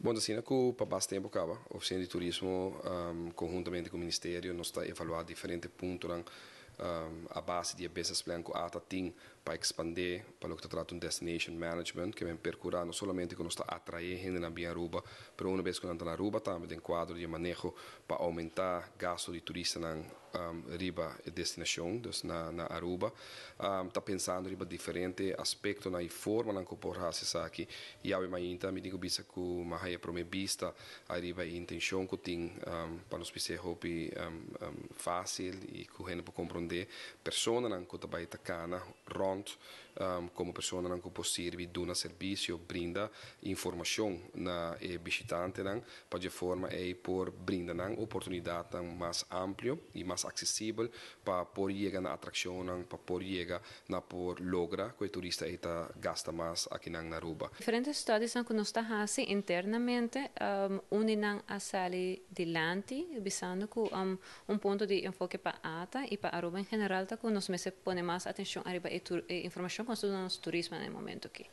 Bom, assim, para bastante tempo acaba, a oficina de turismo, conjuntamente com o Ministério, nós está evaluando diferentes pontos a base de business plan que a tem para expandir, para o que trata de destination management, que vem percurar não somente que nós está atrair gente na Aruba, mas uma vez que nós estamos na Aruba, também tem quadro de manejo para aumentar gasto de turista na riba destinação, na Aruba. Está pensando em diferentes aspectos na forma na que pode fazer aqui. E ao ainda me digo bisa que uma raia promebista a riba a intenção que tem para nos ser hobby fácil e que a gente pode compreender pessoas que estão vai tacana rond como pessoas que pode servir de um serviço brinda informação na visitante para de forma por brinda oportunidade mais ampla e mais acessível para poder chegar na atração para poder chegar na por logra que o turista gasta mais aqui na Aruba. Diferentes studies que nós estamos internamente unem a sair dilante visando que ponto de enfoque para ATA e para Aruba em geral que nós me pone mais atenção a informação com o turismo no momento aqui.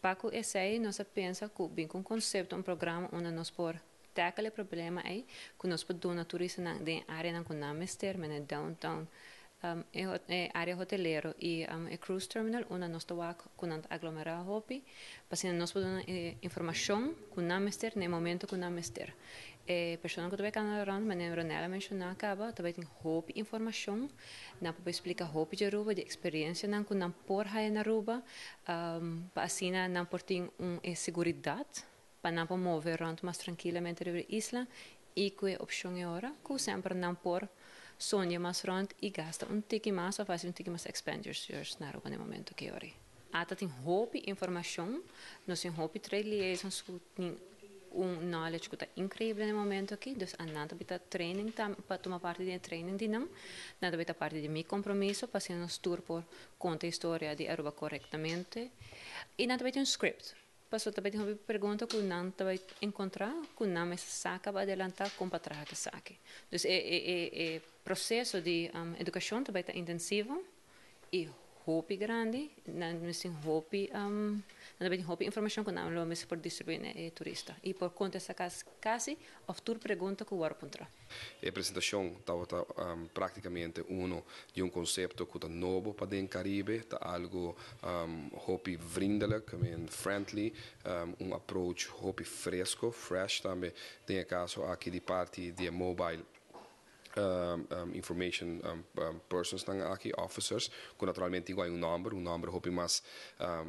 Para esse aí nós pensa que bem com conceito programa onde nós por tackle o problema aí que nós podemos turista na área na Kunamister, na downtown área hoteleiro e cruise terminal onde nós estamos com aglomerar hopi para nós podemos informação com Namister no momento com Namister pessoa que vai canal mas nem Ronela mencionou acaba também tem hopi informação na para explicar hopi de Aruba de experiência não com não por aí na Aruba para assim não por ter segurança para não mover around mais tranquilamente na isla e que a opção é agora que sempre não por sonha mais rond e gasta tique mais ou faz tique mais expenditures na Aruba no momento que ora. Ata tem hope informação, nós tem hope trade liaisons tem knowledge que está incrível no momento aqui, dus nada bita training para tomar parte de training de não, nada bita parte de meu compromisso para ser nos tour por conta a história de Aruba corretamente e nada bita script. Passou também uma pergunta que não vai encontrar, que não me saca para adiantar como para trás que saque. Então, o processo de educação também está intensivo e hope grande, não tem hope, informação que não é por distribuir turista. E por conta dessa casa, a futura pergunta que o ar apontar. A apresentação estava praticamente de conceito que é novo para o Caribe, está algo hope vriendelijk, friendly, approach hope fresco, fresh também. Tem caso aqui de parte de mobile information persons aqui, officers, que naturalmente igual um número hope mais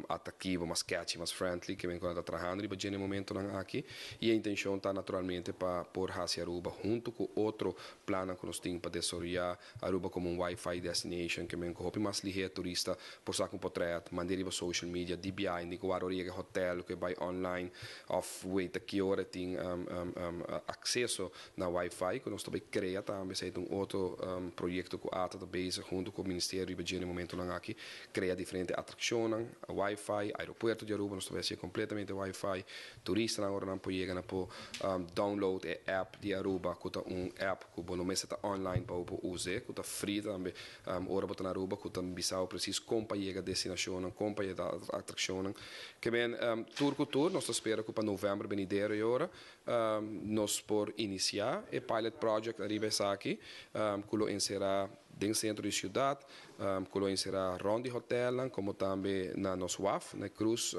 atrativo, mais catchy, mais friendly, que vem quando está trabalhando e no momento aqui. E a intenção está naturalmente para pôr hacia Aruba junto com outro plano que nós temos para desenvolver Aruba como Wi-Fi destination, que vem com hope mais ligeiro turista, por saco um portrait, mandar para social media, DBI, indicar o hotel, que vai online, off-wait, que hora tem acesso na Wi-Fi, que nós também criamos também outro projeto que a ATA bezig junto com o Ministério e no momento aqui cria diferentes atrações, Wi-Fi, aeroporto de Aruba, nós estamos completamente Wi-Fi, turistas agora não podem chegar para download a app de Aruba, que é app que não me está online para usar, que é free também, ora para na Aruba, que é bissau preciso companhia a destinação, companhia da atração, que bem tour, nós esperamos que para novembro venidero e hora nós por iniciar o pilot project Arriba aqui, que lo encerrar dentro do centro de cidade, que lo encerrar rond de hotel, como também na nos WAF, na cruz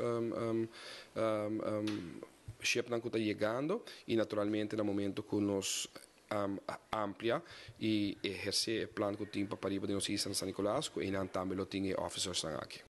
ship que está chegando e naturalmente no momento que nos amplia e exercer o plano que tem para Pariba de Nossa Isla San Nicolás, que ainda também lo tem officers aqui.